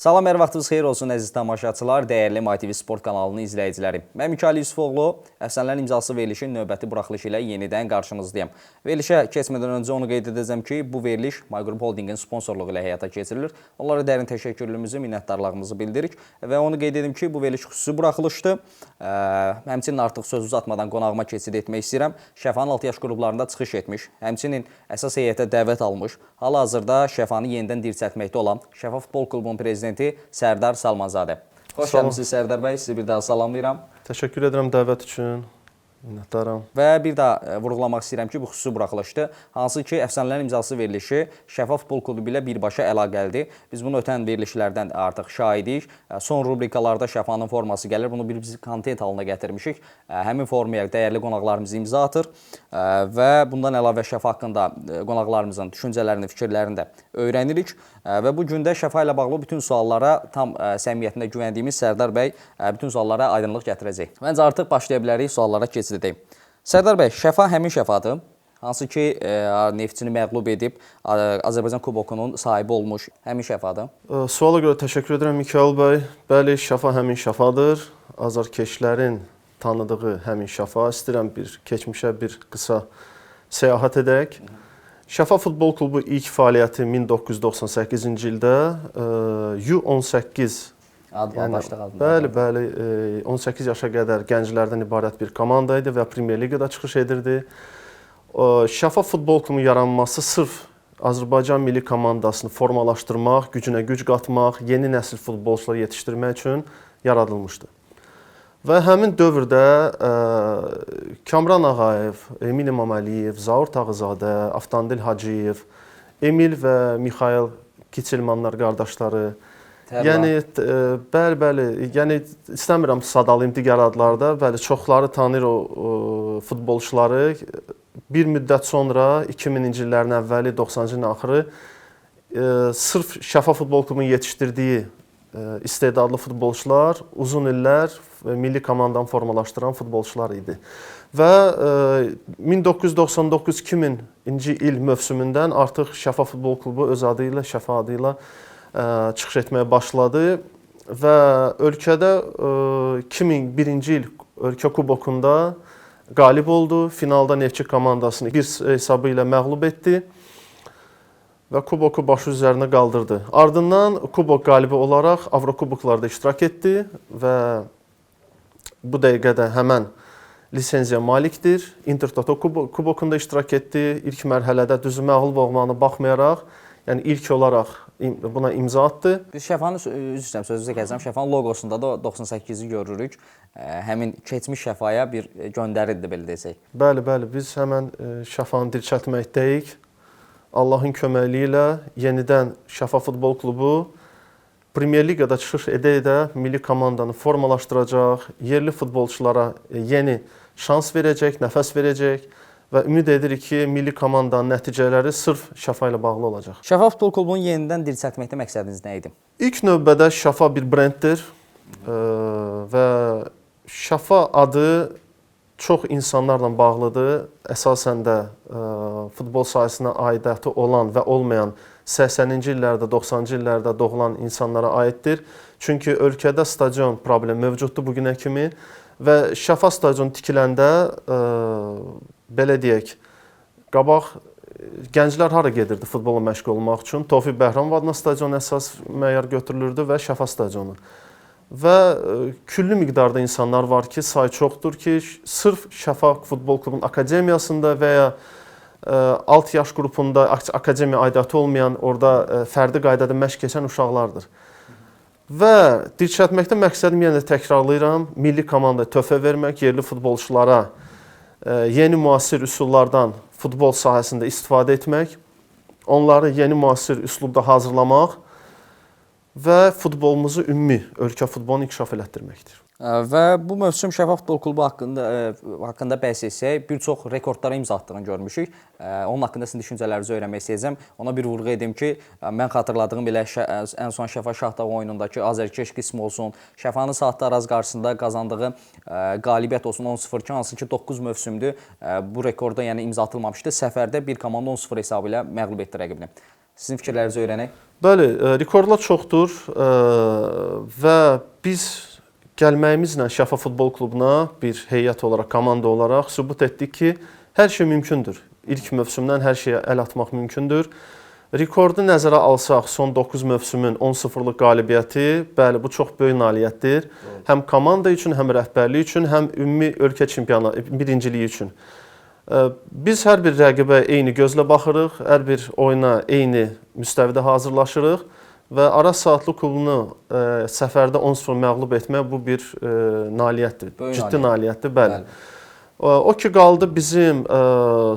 Salam, hər vaxtınız xeyir olsun əziz tamaşaçılar, dəyərli MyTV Sport kanalının izləyiciləri. Mən Mikail Yusufoğlu, Əfsanələrin imzası verilişin növbəti buraxılışı ilə yenidən qarşınızdayım. Verilişə keçmədən öncə onu qeyd edəcəm ki, bu veriliş MyGroup Holdingin sponsorluğu ilə həyata keçirilir. Onlara dərin təşəkkürlüyümüzü, minnətdarlığımızı bildiririk və onu qeyd edim ki, bu veriliş xüsusi buraxılışdır. Həmçinin artıq söz uzatmadan qonağıma keçid etmək istəyirəm. Şəfanın 6 yaş qruplarında çıxış etmiş, həmçinin əsas heyətə dəvət almış, hal-hazırda Şəfanı yenidən dirçəltməkdə olan Şəfa Futbol Klubunun prezidenti Sərdar Salmanzadə. Xoş gəlmisiniz Sərdar bəy, sizi bir daha salamlayıram. Təşəkkür edirəm dəvət üçün. Minnətdaram. Və bir daha vurğulamaq istəyirəm ki, bu xüsusi buraxılışdır. Hansı ki, Əfsanələrin imzası verilişi Şəfa Futbol Klubu ilə birbaşa əlaqəlidir. Biz bunu ötən verilişlərdən artıq şahidik. Son rubrikalarda Şəfanın forması gəlir. Bunu biz kontent halına gətirmişik. Həmin formaya dəyərli qonaqlarımız imza atır və bundan əlavə Şəfa haqqında qonaqlarımızın düşüncələrini, fikirlərini də öyrənirik. Və bu gün də Şəfa ilə bağlı bütün suallara tam səmiyyətində güvəndiyimiz Sərdar bəy bütün suallara aydınlıq gətirəcək. Məncə artıq başlaya bilərik suallara keçid edeyim. Sərdar bəy, Şəfa həmin Şəfadır. Hansı ki, Neftçini məğlub edib Azərbaycan Kubokunun sahibi olmuş həmin Şəfadır. Suala görə təşəkkür edirəm Mikail bəy. Bəli, Şəfa həmin Şəfadır. Azarkeşlərin tanıdığı həmin Şəfa. İstəyirəm keçmişə bir qısa səyahət edək. Şəfa Futbol Klubu ilk fəaliyyəti 1998-ci ildə U18 Bəli, 18 yaşa qədər gənclərdən ibarət bir komanda idi və Premyer Liqada çıxış edirdi. Şəfa Futbol Klubu yaranması sırf Azərbaycan milli komandasını formalaşdırmaq, gücünə güc qatmaq, yeni nəsil futbolçular yetişdirmək üçün yaradılmışdı. Və həmin dövrdə Kamran Ağayev, Emin İmaməliyev, Zaur Tağızadə, Avtandil Hacıyev, Emil və Mixail Kiçilmanlar qardaşları, yəni bəli, yəni istəmirəm sadalayım digər adlarda, bəli, çoxları tanıyır o futbolçuları. Bir müddət sonra 2000-ci illərin əvvəli, 90-cı ilin axırı sırf Şəfa Futbol Klubunun yetişdirdiyi istedadlı futbolçular uzun illər milli komandanı formalaşdıran futbolçular idi. Və 1999-2000-ci il mövsümündən artıq Şəfa Futbol Klubu öz adı ilə, Şəfa adı ilə çıxış etməyə başladı və ölkədə 2001-ci il ölkə kubokunda qalib oldu. Finalda Neftçi komandasını 1 hesabı ilə məğlub etdi və kuboku başı üzərinə qaldırdı. Ardından kubok qalibi olaraq Avrokuboklarda iştirak etdi və bu dəqiqədə həmən lisenziya malikdir. Intertoto kubokunda iştirak etdi. İlk mərhələdə düzü məğlub olmağına baxmayaraq, yəni ilk olaraq buna imza atdı. Biz Şəfanın, sözünüzə kəsəm, Şəfanın loqosunda da 98-i görürük. Həmin keçmiş Şəfaya bir göndəridir, belə desək. Bəli, biz həmən Şəfanı dirçəltməkdəyik. Allahın köməkliyi ilə yenidən Şəfa Futbol Klubu Premyer Liqada çıxış edə-edə milli komandanı formalaşdıracaq, yerli futbolçulara yeni şans verəcək, nəfəs verəcək və ümid edirik ki, milli komandanın nəticələri sırf Şəfa ilə bağlı olacaq. Şəfa Futbol Klubunu yenidən dirçəltməkdə məqsədiniz nə idi? İlk növbədə Şəfa bir brenddir və Şəfa adı çox insanlarla bağlıdır. Əsasən də futbol sahəsinə aidiyyəti olan və olmayan 80-ci illərdə, 90-cı illərdə doğulan insanlara aiddir. Çünki ölkədə stadion problemi mövcuddur bugünə kimi və Şəfa stadionu tikiləndə, belə deyək, qabaq gənclər hara gedirdi futbola məşğul olmaq üçün? Tofiq Bəhramov adına stadion əsas məyar götürülürdü və Şəfa stadionu. Və küllü miqdarda insanlar var ki, sayı çoxdur ki, sırf Şəfa Futbol Klubunun akademiyasında və ya alt yaş qrupunda akademiya aidiyyəti olmayan, orada fərdi qaydada məşq keçən uşaqlardır. Və dirçəltməkdə məqsədim yenə də təkrarlayıram, milli komandaya töhfə vermək, yerli futbolçulara yeni müasir üsullardan futbol sahəsində istifadə etmək, onları yeni müasir üslubda hazırlamaq və futbolumuzu ümumi ölkə futbolunu inkişaf elətdirməkdir. Və bu mövsüm Şəfa Futbol Klubu haqqında bəhs etsək, bir çox rekordlara imza atdığını görmüşük. Onun haqqında sizin düşüncələrinizi öyrənmək istəyəcəm. Ona bir vurğu edim ki, mən xatırladığım belə ən son Şəfa Şahdağ oyunundakı Azərkeş qismi olsun, Şəfanın Saatlı Araz qarşısında qazandığı qalibiyyət olsun 10-0 ki, hansı ki 9 mövsümdür bu rekorda yəni imza atılmamışdı. Səfərdə bir komanda 10-0 hesabı ilə məğlub etdi rəqibini. Sizin fikirlərinizi öyrənək. Bəli, rekordlar çoxdur və biz gəlməyimizlə Şəfa Futbol Klubuna bir heyət olaraq, komanda olaraq sübut etdik ki, hər şey mümkündür. İlk mövsümdən hər şeyə əl atmaq mümkündür. Rekordu nəzərə alsaq, son 9 mövsümün 10-0-lıq qalibiyyəti, bəli, bu çox böyük nailiyyətdir. Həm komanda üçün, həm rəhbərlik üçün, həm ümumi ölkə çempionatı birinciliyi üçün. Biz hər bir rəqibə eyni gözlə baxırıq, hər bir oyuna eyni müstəvidə hazırlaşırıq və Araz Saatlı klubunu səfərdə 10-0 məğlub etmək bu bir nailiyyətdir, ciddi nailiyyətdir, bəli. O ki qaldı bizim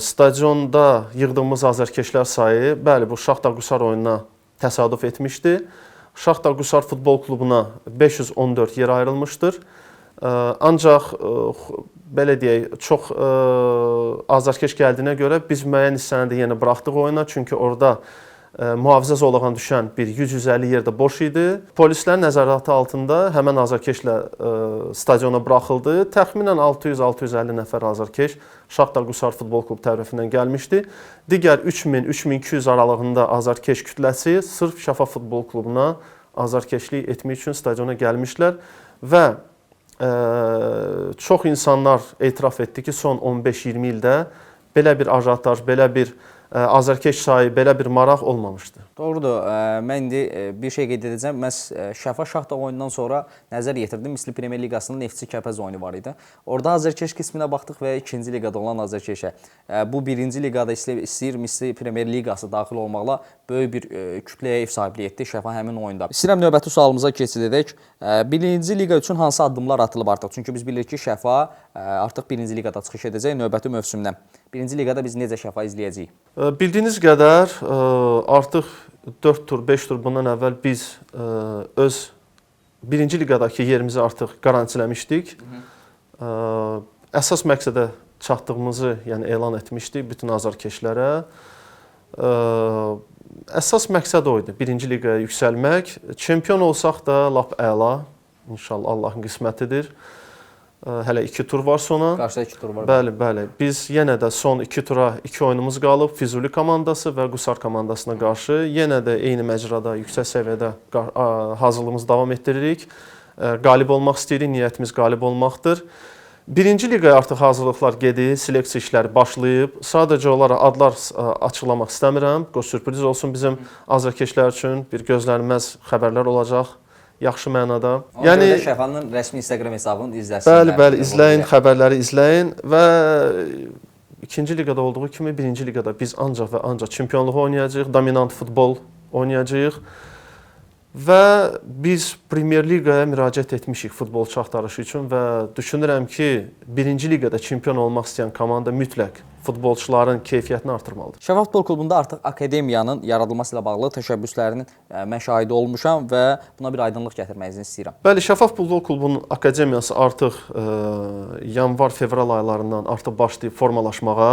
stadionda yığdığımız azərkeşlər sayı, bəli, bu Şaxta Qusar oyununa təsadüf etmişdi. Şaxta Qusar Futbol Klubuna 514 yer ayrılmışdır. Ancaq belə deyək, çox azərkeş gəldiyinə görə biz müəyyən hissəni də yenə buraxdıq oyuna, çünki orada mühafizə zolağına düşən bir 100-150 yerdə boş idi. Polislərin nəzarəti altında həmən azərkeşlə stadiona buraxıldı. Təxminən 600-650 nəfər azərkeş Şaxta Qusar Futbol Klubu tərəfindən gəlmişdi. Digər 3000-3200 aralığında azərkeş kütləsi sırf Şəfa Futbol Klubuna azərkeşlik etmək üçün stadiona gəlmişlər və çox insanlar etiraf etdi ki, son 15-20 ildə belə bir ajantaj, belə bir azərkeş sayı, belə bir maraq olmamışdı. Doğrudur. Mən indi bir şey qeyd edəcəm. Məhz Şəfa Şaxta oyundan sonra nəzər yetirdim. Misli Premyer Liqasının Neftçi Kəpəz oyunu var idi. Orada azərkeş qisminə baxdıq və 2-ci liqada olan azərkeşə. Bu 1-ci liqada istəyir Misli Premyer Liqası daxil olmaqla böyük bir kütləyə ev sahibliyi etdi Şəfa həmin oyunda. İstəyirəm növbəti sualımıza keçid edək. 1-ci liqa üçün hansı addımlar atılıb artıq? Çünki biz bilirik ki, Şəfa artıq 1-ci liqada çıxış edəcək növbəti mövsümdən. 1-ci liqada biz necə Şəfa izləyəcəyik? Bildiyiniz qədər artıq 4 tur, 5 tur bundan əvvəl biz öz 1-ci liqadakı yerimizi artıq garantiləmişdik. Əsas məqsədə çatdığımızı yəni elan etmişdik bütün azərkeşlərə. Əsas məqsəd o idi, 1-ci liqaya yüksəlmək. Çempion olsaq da lap əla, inşallah Allahın qismətidir. Hələ 2 tur var sona. Qarşıda 2 tur var. Bəli, bəli. Biz yenə də son 2 tura 2 oyunumuz qalıb. Füzuli komandası və Qusar komandasına qarşı yenə də eyni məcrada, yüksək səviyyədə hazırlığımızı davam etdiririk. Qalib olmaq istəyirik, niyyətimiz qalib olmaqdır. 1-ci liqaya artıq hazırlıqlar gedir, seleksiya işləri başlayıb. Sadəcə olaraq adlar açıqlamaq istəmirəm. Qoy sürpriz olsun bizim azərkeşlər üçün. Bir gözlənilməz xəbərlər olacaq. Yaxşı mənada. Yəni Şəfanın rəsmi Instagram hesabını izləsinlər. Bəli, izləyin, xəbərləri izləyin və 2-ci liqada olduğu kimi 1-ci liqada biz ancaq və ancaq çempionluğu oynayacağıq, dominant futbol oynayacağıq və biz Premyer Liqaya müraciət etmişik futbolçu axtarışı üçün və düşünürəm ki, 1-ci liqada çempion olmaq istəyən komanda mütləq futbolçuların keyfiyyətini artırmalıdır. Şəfa Futbol Klubunda artıq akademiyanın yaradılması ilə bağlı təşəbbüslərinin mən şahidi olmuşam və buna bir aydınlıq gətirməyinizi istəyirəm. Bəli, Şəfa Futbol Klubunun akademiyası artıq yanvar-fevral aylarından artıq başlayıb formalaşmağa.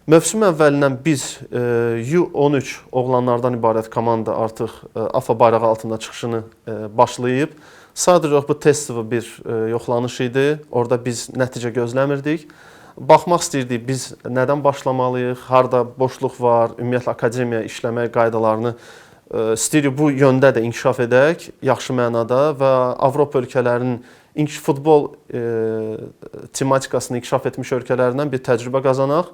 Mövsüm əvvəlindən biz U13 oğlanlardan ibarət komanda artıq AFA bayrağı altında çıxışını başlayıb. Sadəcə bu test bir yoxlanış idi. Orada biz nəticə gözləmirdik. Baxmaq istəyirdik biz nədən başlamalıyıq, harda boşluq var, ümumiyyətlə akademiyaya işləmək qaydalarını istəyirik bu yöndə də inkişaf edək, yaxşı mənada və Avropa ölkələrinin futbol tematikasını inkişaf etmiş ölkələrindən bir təcrübə qazanaq.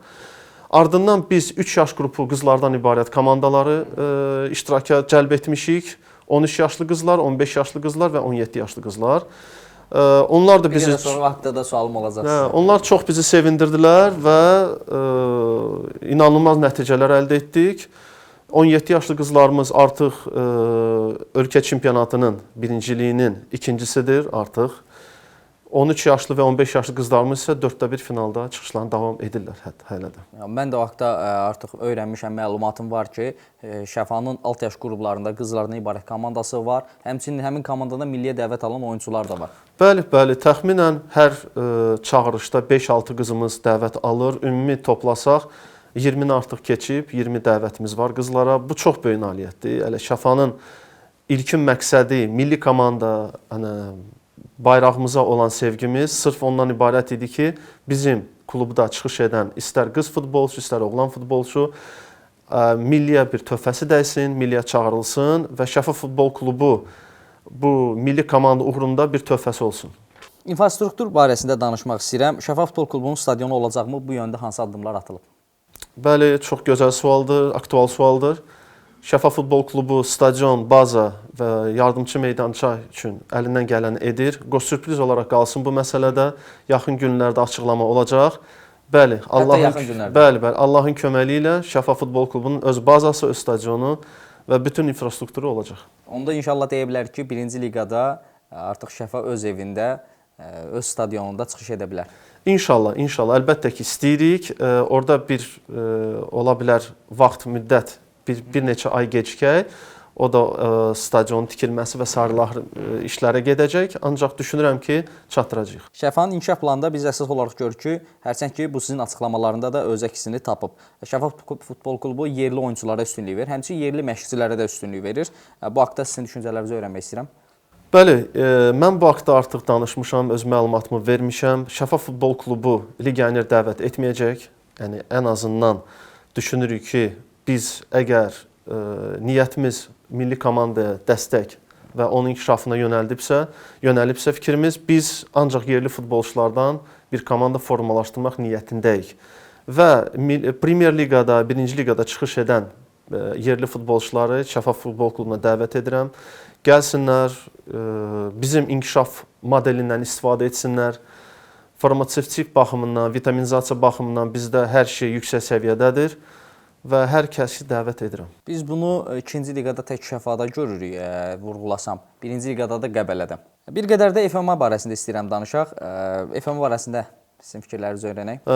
Ardından biz 3 yaş qrupu qızlardan ibarət komandaları iştiraka cəlb etmişik. 13 yaşlı qızlar, 15 yaşlı qızlar və 17 yaşlı qızlar. Onlar da bizi sonra haqqında da sualım olacaq. Onlar çox bizi sevindirdilər və inanılmaz nəticələr əldə etdik. 17 yaşlı qızlarımız artıq ölkə çempionatının birinciliyinin ikincisidir artıq. 13 yaşlı və 15 yaşlı qızlarımız isə 4-1 finalda çıxışlarına davam edirlər hələ də. Mən də o vaxtda artıq öyrənmişəm, məlumatım var ki, Şəfanın alt yaş qruplarında qızlardan ibarət komandası var. Həmçinin həmin komandada milliyə dəvət alan oyunçular da var. Bəli, təxminən hər çağırışda 5-6 qızımız dəvət alır. Ümumi toplasaq 20-ni artıq keçib, 20 dəvətimiz var qızlara. Bu çox böyük nailiyyətdir. Elə Şəfanın ilkin məqsədi milli komanda, bayrağımıza olan sevgimiz sırf ondan ibarət idi ki, bizim klubda çıxış edən istər qız futbolçu, istər oğlan futbolçu milliyə bir töhfəsi dəysin, milliyə çağırılsın və Şəfa Futbol Klubu bu milli komanda uğrunda bir töhfəsi olsun. İnfrastruktur barəsində danışmaq istəyirəm. Şəfa Futbol Klubunun stadionu olacaqmı? Bu yöndə hansı addımlar atılıb? Bəli, çox gözəl sualdır, aktual sualdır. Şəfa Futbol Klubu stadion, baza və yardımçı meydança üçün əlindən gələni edir. Qoş sürpriz olaraq qalsın bu məsələdə. Yaxın günlərdə açıqlama olacaq. Bəli, Allahın köməyi ilə Şəfa Futbol Klubunun öz bazası, öz stadionu və bütün infrastrukturu olacaq. Onda inşallah deyə bilərik ki, 1-ci liqada artıq Şəfa öz evində, öz stadionunda çıxış edə bilər. İnşallah, əlbəttə ki, istəyirik. Orada bir ola bilər vaxt, müddət, bir neçə ay gecikək. O da stadionun tikilməsi və sarılar işlərə gedəcək. Ancaq düşünürəm ki, çatdıracağıq. Şəfanın inkişaf planında biz əsas olaraq görürük ki, hərçənd ki, bu sizin açıqlamalarında da öz əksini tapıb. Şəfa Futbol Klubu yerli oyunçulara üstünlük verir, həmçinin yerli məşqçilərə də üstünlük verir. Bu haqda sizin düşüncələrinizi öyrənmək istəyirəm. Bəli, mən bu haqda artıq danışmışam, öz məlumatımı vermişəm. Şəfa Futbol Klubu legioner dəvət etməyəcək. Yəni, ən azından düşünürük ki, biz əgər niyyətimiz milli komandaya dəstək və onun inkişafına yönəlibsə fikrimiz, biz ancaq yerli futbolçulardan bir komanda formalaşdırmaq niyyətindəyik. Və Premier Liqada, 1-ci liqada çıxış edən yerli futbolçuları Şəfa Futbol Klubuna dəvət edirəm. Gəlsinlər, bizim inkişaf modelindən istifadə etsinlər. Farmasevtik baxımından, vitaminizasiya baxımından bizdə hər şey yüksək səviyyədədir və hər kəsi dəvət edirəm. Biz bunu 2-ci liqada tək Şəfada görürük, vurğulasam. 1-ci liqada da Qəbələdə. Bir qədər də FMA barəsində istəyirəm danışaq. FMA barəsində sizin fikirlərinizi öyrənək.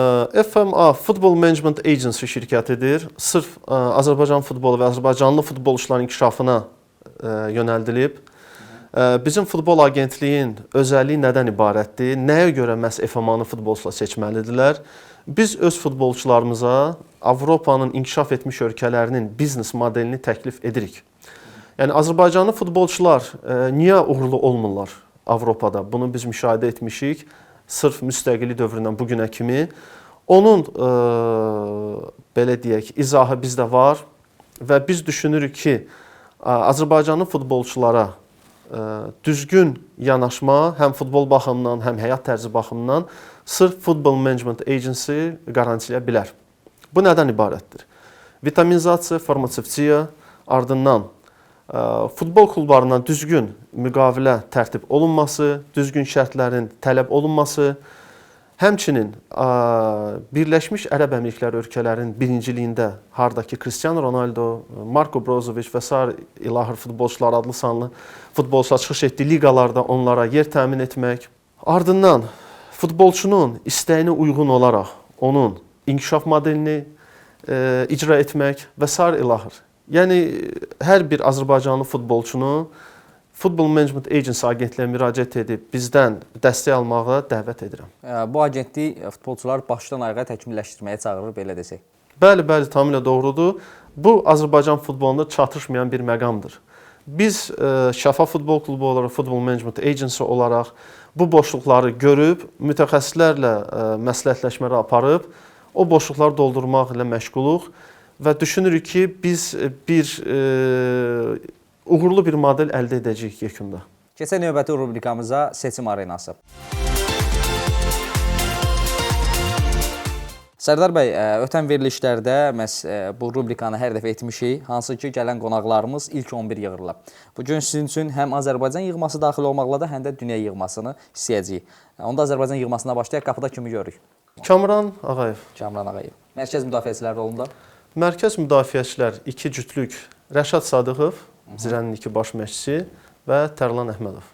FMA Football Management Agency şirkətidir. Sırf Azərbaycan futbolu və Azərbaycanlı futbolçuların inkişafına yönəldilib. Bizim futbol agentliyin özəlliyi nədən ibarətdir? Nəyə görə məhz FMA-nı futbolçular seçməlidirlər? Biz öz futbolçularımıza Avropanın inkişaf etmiş ölkələrinin biznes modelini təklif edirik. Yəni, Azərbaycanlı futbolçular niyə uğurlu olmurlar Avropada? Bunu biz müşahidə etmişik. Sırf müstəqillik dövründən bugünə kimi. Onun, belə deyək, izahı bizdə var və biz düşünürük ki, Azərbaycanlı futbolçulara düzgün yanaşma, həm futbol baxımından, həm həyat tərzi baxımından sırf Football Management Agency qarantiləyə bilər. Bu nədən ibarətdir? Vitaminizasiya, farmasevtiya, ardından futbol klublarından düzgün müqavilə tərtib olunması, düzgün şərtlərin tələb olunması, həmçinin Birləşmiş Ərəb Əmirlikləri ölkələrinin birinciliyində hardakı Cristiano Ronaldo, Marko Brozovic və sair ilahır futbolçular, adlı sanlı futbolçular çıxış etdiyi liqalarda onlara yer təmin etmək, ardından futbolçunun istəyinə uyğun olaraq onun inkişaf modelini icra etmək və sair ilahır. Yəni, hər bir Azərbaycanlı futbolçunu Football Management Agency agentliyə müraciət edib bizdən dəstək almağa dəvət edirəm. Bu agentlik futbolçular başdan ayağa təkmilləşdirməyə çağırır, belə desək. Bəli, tamamilə doğrudur. Bu, Azərbaycan futbolunda çatışmayan bir məqamdır. Biz Şəfa Futbol Klubu olaraq, Football Management Agency olaraq bu boşluqları görüb, mütəxəssislərlə məsləhətləşmələri aparıb, o boşluqları doldurmaq ilə məşğuluq və düşünürük ki, biz bir uğurlu bir model əldə edəcəyik yekunda. Keçək növbəti rubrikamıza seçim arenası. Sərdar bəy, ötən verilişlərdə məhz bu rubrikanı hər dəfə etmişik, hansı ki, gələn qonaqlarımız ilk 11 yığırlar. Bugün sizin üçün həm Azərbaycan yığması daxil olmaqla da, həm də dünya yığmasını istəyəcəyik. Onda Azərbaycan yığmasına başlayaq, qapıda kimi görürük? Kamran Ağayev. Kamran Ağayev. Mərkəz müdafiəçilər rolunda? Mərkəz müdafiəçilər 2 cütlük Rəşad Sadıqov, Zirənin 2 baş məşqçisi və Tərlan Əhmədov.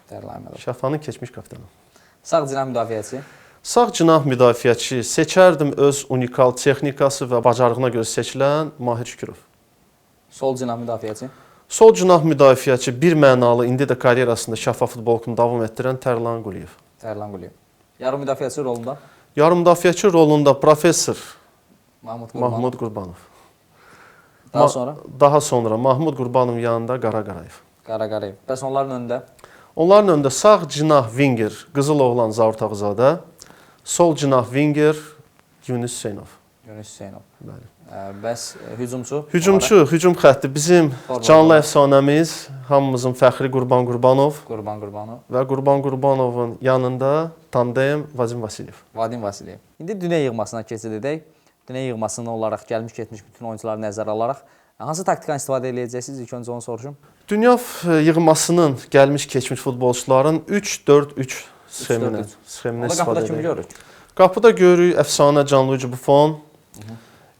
Şəfanın keçmiş kapitanı. Sağ cinah müdafiəçi? Sağ cinah müdafiəçi seçərdim öz unikal texnikası və bacarığına görə seçilən Mahir Şükürov. Sol cinah müdafiəçi? Sol cinah müdafiəçi bir mənalı indi də karyerasında Şəfa futbolunu davam etdirən Tərlan Quliyev. Tərlan Quliyev. Yarım müdafiəçi rolunda? Yarım müdafiəçi rolunda professor Mahmud Qurbanov. Daha sonra Mahmud Qurbanovun yanında Qara Qarayev. Qara Qarayev. Bəs onların önündə? Onların önündə sağ cinah winger Qızıloğlan Zaur Tağızadə, sol cinah winger Yunus Hüseynov. Yunus Hüseynov. Bəli. Bəs hücumçu? Hücum xətti bizim canlı əfsanəmiz, hamımızın fəxri Qurban Qurbanov Qurban Qurbanov və Qurban Qurbanovun yanında tandem Vadim Vasilyev. Vadim Vasilyev. İndi dünya yığmasına keçid edək. Dünya yığmasında olaraq gəlmiş-keçmiş bütün oyunçuları nəzərə alaraq hansı taktikdən istifadə edəcəksiniz? İlk öncə onu soruşum. Dünya yığmasının gəlmiş-keçmiş futbolçuların 3-4-3 sxemindən istifadə kimi görürük. Qapıda görürük əfsanə Gianluigi Buffon.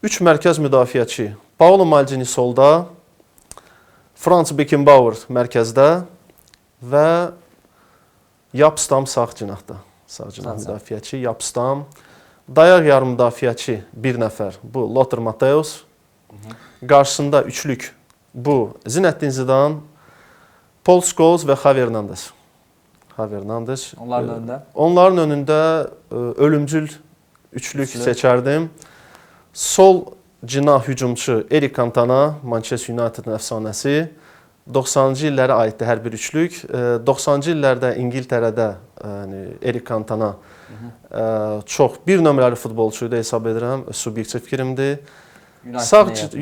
3 mərkəz müdafiəçi. Paolo Maldini solda, Franz Beckenbauer mərkəzdə və Yapstam sağ cinahda. Sağ cinah müdafiəçi Yapstam. Dayaq yarım müdafiəçi bir nəfər. Bu Lothar Matthäus. Qarşısında üçlük. Bu Zinedine Zidane, Paul Scholes və Javi Hernandez. Javi Hernandez. Onların önündə? Onların önündə ölümcül üçlük seçərdim. Sol cinah hücumçu Eric Cantona, Manchester United'ın əfsanəsi. 90-cı illərə aiddir hər bir üçlük. 90-cı illərdə İngiltərədə Eric Cantona çox bir nömrəli futbolçuydu hesab edirəm. Subyektiv fikrimdir. Manchester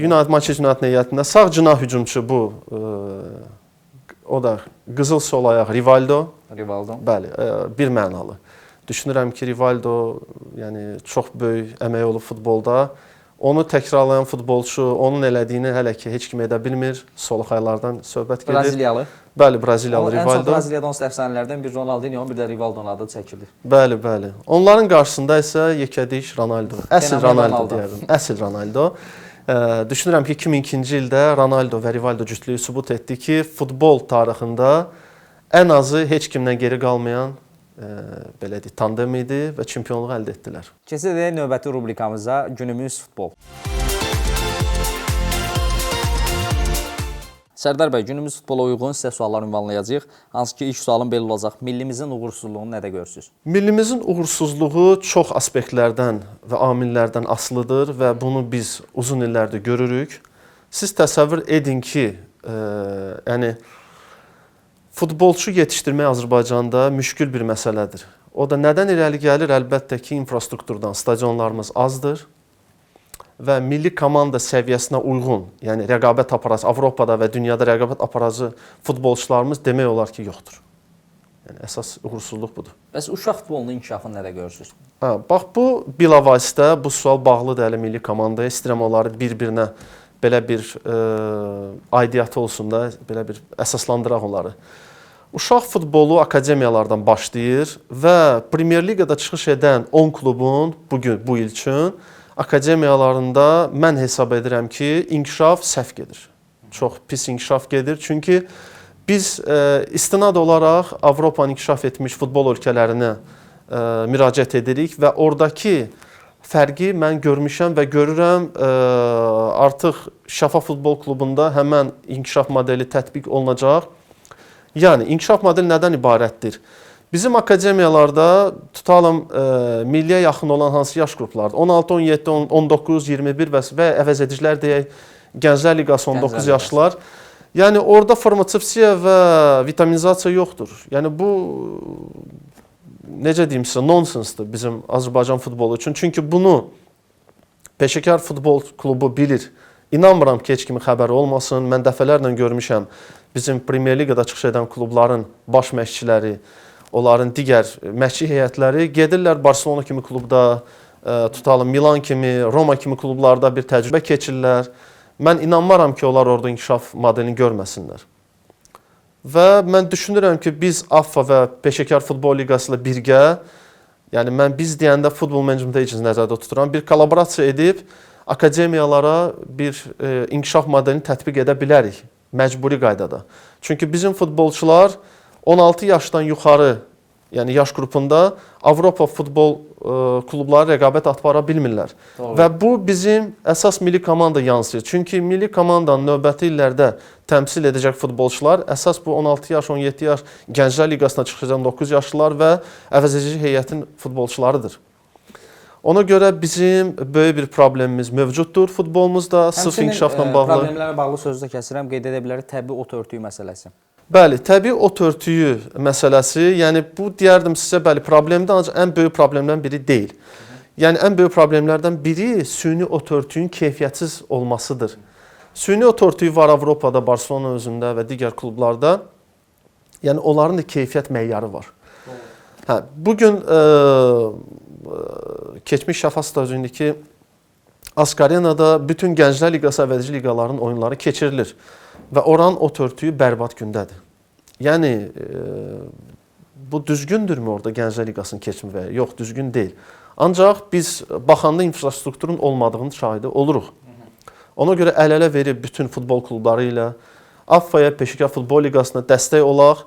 United heyətində sağ cinah hücumçu bu. O da qızıl sol ayaq Rivaldo. Bəli, bir mənalı. Düşünürəm ki, Rivaldo yəni çox böyük əmək olub futbolda. Onu təkrarlayan futbolçu onun elədiyini hələ ki heç kim edə bilmir. Soluxaylardan söhbət gedir. Braziliyalı. Bəli, Braziliyalı Rivaldo. Ən çox Braziliyada onsuz əfsanələrdən bir Ronaldinho, bir də Rivaldonun adı çəkilir. Bəli, bəli. Onların qarşısında isə yekədiş Ronaldo. Əsl Ronaldo deyərdim. Əsl Ronaldo. Düşünürəm ki, 2002-ci ildə Ronaldo və Rivaldo cütlüyü sübut etdi ki, futbol tarixində ən azı heç kimdən geri qalmayan belə deyək, tandem idi və çempionluğu əldə etdilər. Keçid edək növbəti rubrikamıza, günümüz futbol. Sərdar bəy, günümüz futbola uyğun sizə suallar ünvanlayacağıq. Hansı ki, ilk sualım belə olacaq. Millimizin uğursuzluğunu nədə görürsünüz? Millimizin uğursuzluğu çox aspektlərdən və amillərdən asılıdır və bunu biz uzun illərdir görürük. Siz təsəvvür edin ki, futbolçu yetişdirmək Azərbaycanda müşkül bir məsələdir. O da nədən irəli gəlir? Əlbəttə ki, infrastrukturdan. Stadionlarımız azdır və milli komanda səviyyəsinə uyğun, yəni rəqabət aparıcı, Avropada və dünyada rəqabət aparıcı futbolçularımız demək olar ki, yoxdur. Yəni əsas uğursuzluq budur. Bəs uşaq futbolunun inkişafını nədə görürsünüz? Bax, bu bilavasitə bu sual bağlıdır hələ milli komandaya. İstəyirəm onları bir-birinə belə bir aidiyyatı olsun da, belə bir əsaslandıraq onları. Uşaq futbolu akademiyalardan başlayır və Premyer Liqada çıxış edən 10 klubun bu il üçün akademiyalarında mən hesab edirəm ki, inkişaf səhv gedir. Çox pis inkişaf gedir. Çünki biz istinad olaraq Avropanın inkişaf etmiş futbol ölkələrinə müraciət edirik və oradakı fərqi mən görmüşəm və görürəm artıq Şəfa Futbol Klubunda həmən inkişaf modeli tətbiq olunacaq. Yəni, inkişaf modeli nədən ibarətdir? Bizim akademiyalarda tutalım milliyə yaxın olan hansı yaş qruplardır? 16, 17, 19, 21 və əvəz edicilər deyək, Gənclər Liqası 19 yaşlılar. Yəni, orada formativsiya və vitaminizasiya yoxdur. Yəni, bu necə deyim sizə, nonsensdir bizim Azərbaycan futbolu üçün. Çünki bunu Peşəkar Futbol Klubu bilir. İnanmıram ki, heç kimin xəbəri olmasın. Mən dəfələrlə görmüşəm bizim Premyer Liqada çıxış edən klubların baş məşqçiləri, onların digər məşqçi heyətləri gedirlər Barcelona kimi klubda, tutalım Milan kimi, Roma kimi klublarda bir təcrübə keçirlər. Mən inanmaram ki, onlar orada inkişaf modelini görməsinlər. Və mən düşünürəm ki, biz AFFA və Peşəkar Futbol Liqası ilə birgə, yəni mən biz deyəndə Football Management Agency nəzərdə tuturam, bir kollaborasiya edib akademiyalara bir inkişaf modelini tətbiq edə bilərik, məcburi qaydada. Çünki bizim futbolçular 16 yaşdan yuxarı, yəni yaş qrupunda Avropa futbol klubları rəqabət apara bilmirlər. Doğru. Və bu bizim əsas milli komanda yansıyır. Çünki milli komandanın növbəti illərdə təmsil edəcək futbolçular əsas bu 16 yaş, 17 yaş Gənclər Liqasına çıxacaq 9 yaşlılar və əvəzedici heyətin futbolçularıdır. Ona görə bizim böyük bir problemimiz mövcuddur futbolumuzda, sırf inkişafla bağlı. Problemlərlə bağlı sözdə kəsirəm, qeyd edə bilərik təbii ot örtüyü məsələsi. Bəli, təbii ot örtüyü məsələsi, yəni bu deyərdim sizə, bəli, problemdir, ancaq ən böyük problemlərdən biri deyil. Yəni ən böyük problemlərdən biri süni otörtüyün keyfiyyətsiz olmasıdır. Süni otörtüyü var Avropada, Barselona özündə və digər klublarda. Yəni onların da keyfiyyət meyarı var. Hə, bugün keçmiş Şəfa stadionundakı Askarenada bütün Gənclər Liqası, əvəzedici liqaların oyunları keçirilir və oranın otörtüyü bərbad gündədir. Yəni bu düzgündürmü orada Gənclər Liqasının keçimi və yox, düzgün deyil. Ancaq biz baxanda infrastrukturun olmadığının şahidi oluruq. Ona görə əl-ələ verib bütün futbol klubları ilə AFFA-ya, Peşəkar Futbol Liqasına dəstək olaq,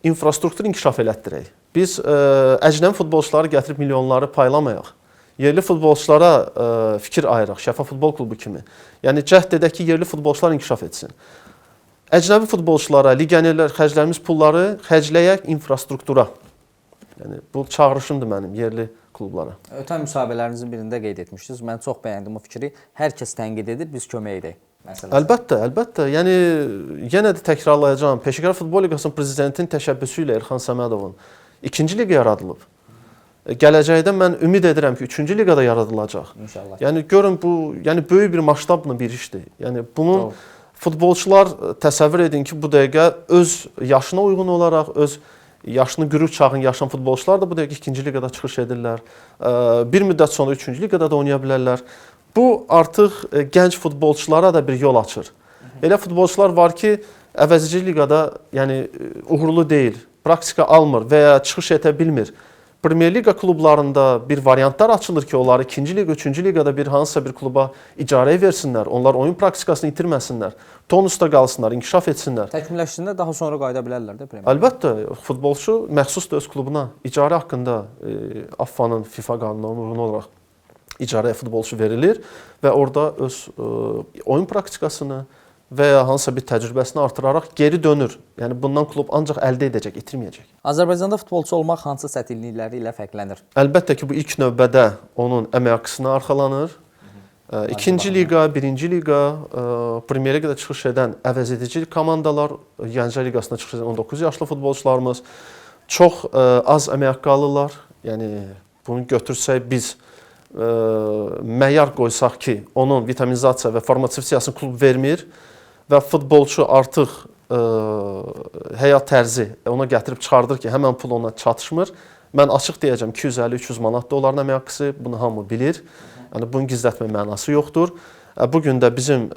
infrastrukturu inkişaf elətdirək. Biz əcnəbi futbolçuları gətirib milyonları paylamayaq. Yerli futbolçulara fikir ayıraq, Şəfa Futbol Klubu kimi. Yəni cəhd edək ki, yerli futbolçular inkişaf etsin. Əcnəbi futbolçulara, legionerlər xərclərimiz pulları xərcləyək infrastruktura. Yəni bu çağırışımdır mənim yerli klublara. Ötən müsahibələrinizin birində qeyd etmişdiniz. Mən çox bəyəndim o fikri. Hər kəs tənqid edir, biz kömək edək. Əlbəttə, əlbəttə. Yəni yenə də təkrarlayacağam. Peşəkar Futbol Liqasının prezidentinin təşəbbüsü ilə Elxan Səmədovun 2-ci liqa yaradılıb. Gələcəkdə mən ümid edirəm ki, 3-cü liqada yaradılacaq. İnşallah. Yəni görün bu, yəni böyük bir masştablı bir işdir. Yəni bunun futbolçular təsəvvür edin ki, bu dəqiqə öz yaşına uyğun olaraq, öz yaşını qürur çağın yaşayan futbolçular da bu dəqiqə 2-ci liqada çıxış edirlər. Bir müddət sonra 3-cü liqada da oynaya bilərlər. Bu artıq gənc futbolçulara da bir yol açır. Elə futbolçular var ki, əvəzedici liqada yəni uğurlu deyil, praktika almır və ya çıxış edə bilmir. Premyer Liqa klublarında bir variantlar açılır ki, onları 2-ci liqa, 3-cü liqada bir hansısa bir kluba icarəyə versinlər. Onlar oyun praktikasını itirməsinlər. Tonusda qalsınlar, inkişaf etsinlər. Təkmilləşdiyində daha sonra qayıda bilərlər də Premyer. Əlbəttə, futbolçu məxsusdur öz klubuna. İcarə haqqında AFFA-nın, FIFA qanununa uyğun olaraq icarəyə futbolçu verilir və orada öz oyun praktikasını və ya hansısa bir təcrübəsini artıraraq geri dönür. Yəni bundan klub ancaq əldə edəcək, itirməyəcək. Azərbaycanda futbolçu olmaq hansı çətinlikləri ilə fərqlənir? Əlbəttə ki, bu ilk növbədə onun əmək haqqısına arxalanır. İkinci liqa, birinci liqa, Premyer Liqada çıxış edən əvəzedici komandalar, Gənclər Liqasına çıxış edən 19 yaşlı futbolçularımız çox az əmək haqqı alırlar. Yəni bunu götürsək biz məyar qoysaq ki, onun vitaminizasiya və farmasevtiyasını klub vermir və futbolçu artıq həyat tərzi ona gətirib çıxardır ki, həmən pul ona çatışmır. Mən açıq deyəcəm 250-300 manatdır onların əmək haqqısı, bunu hamı bilir. Yəni bunun gizlətmə mənası yoxdur. Bu gün də bizim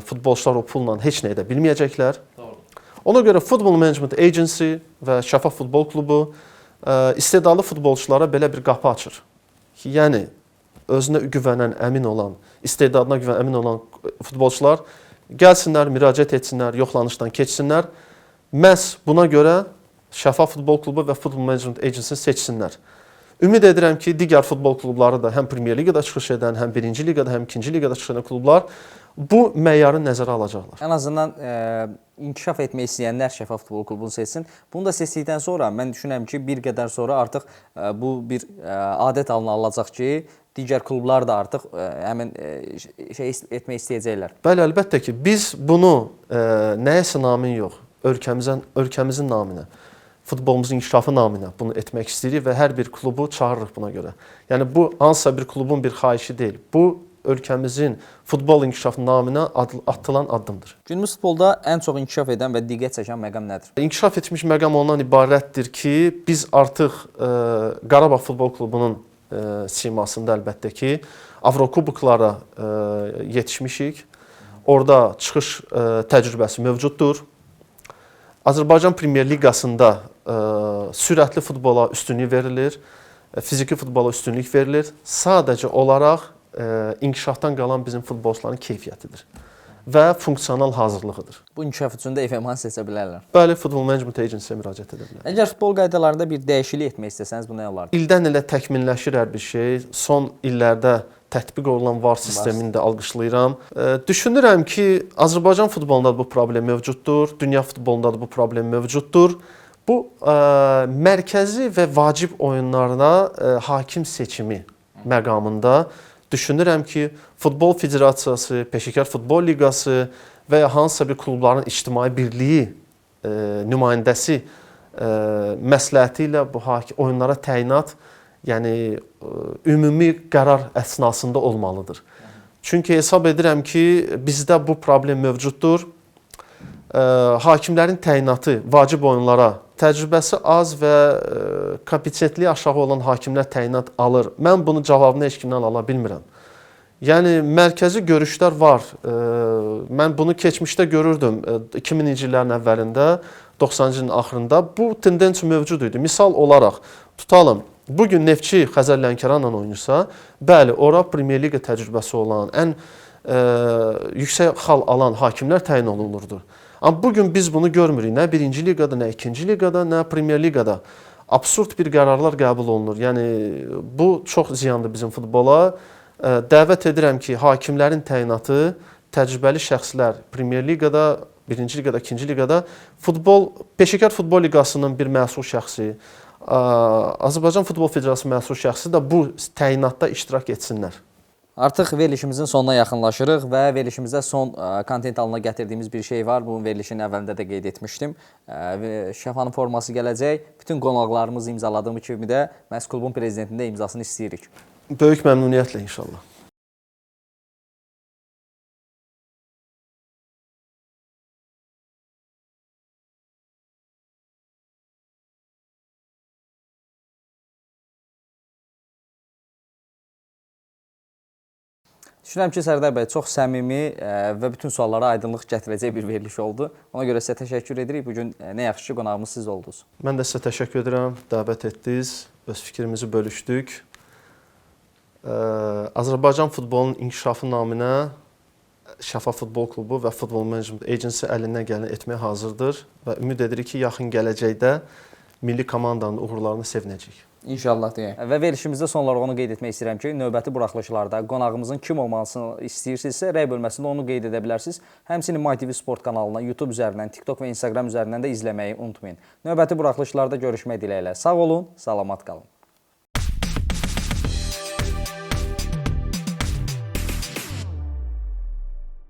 futbolçular o pulla heç nə edə bilməyəcəklər. Ona görə Football Management Agency və Şəfa Futbol Klubu istedadlı futbolçulara belə bir qapı açır. Yəni özünə güvənən, əmin olan, istedadına güvənən, əmin olan futbolçular gəlsinlər, müraciət etsinlər, yoxlanışdan keçsinlər. Məhz buna görə Şəfa Futbol Klubu və Football Management Agency seçsinlər. Ümid edirəm ki, digər futbol klubları da həm Premyer Liqada çıxış edən, həm 1-ci liqada, həm 2-ci liqada çıxış edən klublar bu meyarı nəzərə alacaqlar. Ən azından inkişaf etmək istəyənlər Şəfa Futbol Klubunu seçsin. Bunu da seçdikdən sonra mən düşünürəm ki, bir qədər sonra artıq bu bir adət halına alınacaq ki, digər klublar da artıq həmin şey etmək istəyəcəklər. Bəli, əlbəttə ki, biz bunu nəyəsə namin yox, ölkəmizin naminə, futbolumuzun inkişafı naminə bunu etmək istəyirik və hər bir klubu çağırırıq buna görə. Yəni bu hansısa bir klubun bir xahişi deyil. Bu ölkəmizin futbol inkişafı naminə atılan addımdır. Günümüz futbolda ən çox inkişaf edən və diqqət çəkən məqam nədir? İnkişaf etmiş məqam ondan ibarətdir ki, biz artıq Qarabağ Futbol Klubunun simasında əlbəttə ki, Avrokuboklara yetişmişik. Orada çıxış təcrübəsi mövcuddur. Azərbaycan Premyer Liqasında sürətli futbola üstünlük verilir, fiziki futbola üstünlük verilir. Sadəcə olaraq inkişafdan qalan bizim futbolçuların keyfiyyətidir və funksional hazırlığıdır. Bu inkişaf üçün də FMH-nı seçə bilərlər. Bəli, Football Management Agency-yə müraciət edə bilər. Əgər futbol qaydalarında bir dəyişiklik etmək istəsəniz, bu nə olardı? İldən ilə təkmilləşir hər bir şey. Son illərdə tətbiq olunan VAR sistemini də alqışlayıram. Düşünürəm ki, Azərbaycan futbolunda da bu problem mövcuddur, dünya futbolunda da bu problem mövcuddur. Bu mərkəzi və vacib oyunlarına hakim seçimi məqamında düşünürəm ki, Futbol Federasiyası, Peşəkar Futbol Liqası və ya hansısa bir klubların ictimai birliyi nümayəndəsi məsləhəti ilə bu oyunlara təyinat yəni ümumi qərar əsnasında olmalıdır. Çünki hesab edirəm ki, bizdə bu problem mövcuddur. Hakimlərin təyinatı vacib oyunlara təcrübəsi az və kompetentliyi aşağı olan hakimlər təyinat alır. Mən bunun cavabını heç kimdən ala bilmirəm. Yəni mərkəzi görüşlər var. Mən bunu keçmişdə görürdüm 2000-ci illərin əvvəlində, 90-cı ilin axırında bu tendens mövcud idi. Misal olaraq tutalım. Bugün Neftçi Xəzər Lənkəranla oynayırsa, bəli, ora Premyer Liqa təcrübəsi olan, ən yüksək xal alan hakimlər təyin olunurdu. Amma bugün biz bunu görmürük. Nə 1-ci liqada, nə 2-ci liqada, nə Premyer Liqada. Absurd bir qərarlar qəbul olunur. Yəni bu çox ziyandır bizim futbola. Dəvət edirəm ki, hakimlərin təyinatı təcrübəli şəxslər Premyer Liqada, 1-ci liqada, 2-ci liqada, Peşəkar Futbol Liqasının bir məsul şəxsi, Azərbaycan Futbol Federasiyası məsul şəxsi də bu təyinatda iştirak etsinlər. Artıq verilişimizin sonuna yaxınlaşırıq və verilişimizdə son kontent halına gətirdiyimiz bir şey var. Bu verilişin əvvəlində də qeyd etmişdim. Şəfanın forması gələcək. Bütün qonaqlarımız imzaladığımız kimi də məhz klubun prezidentinin də imzasını istəyirik. Böyük məmnuniyyətlə inşallah. Düşünürəm ki, Sərdar bəy çox səmimi və bütün suallara aydınlıq gətirəcək bir veriliş oldu. Ona görə sizə təşəkkür edirik. Bugün nə yaxşı ki, qonağımız siz oldunuz. Mən də sizə təşəkkür edirəm. Dəvət etdiniz, öz fikrimizi bölüşdük. Azərbaycan futbolunun inkişafı naminə Şəfa Futbol Klubu və Futbol Management Agency əlindən gələni etməyə hazırdır və ümid edirik ki, yaxın gələcəkdə milli komandanın uğurlarını sevinəcəyik. İnşallah deyək. Və verilişimizdə son olaraq onu qeyd etmək istəyirəm ki, növbəti buraxılışlarda qonağımızın kim olmasını istəyirsinizsə, rəy bölməsində onu qeyd edə bilərsiniz. Həmçinin MyTV Sport kanalına, YouTube üzərindən, TikTok və Instagram üzərindən də izləməyi unutmayın. Növbəti buraxılışlarda görüşmək diləyilə. Sağ olun, salamat qalın.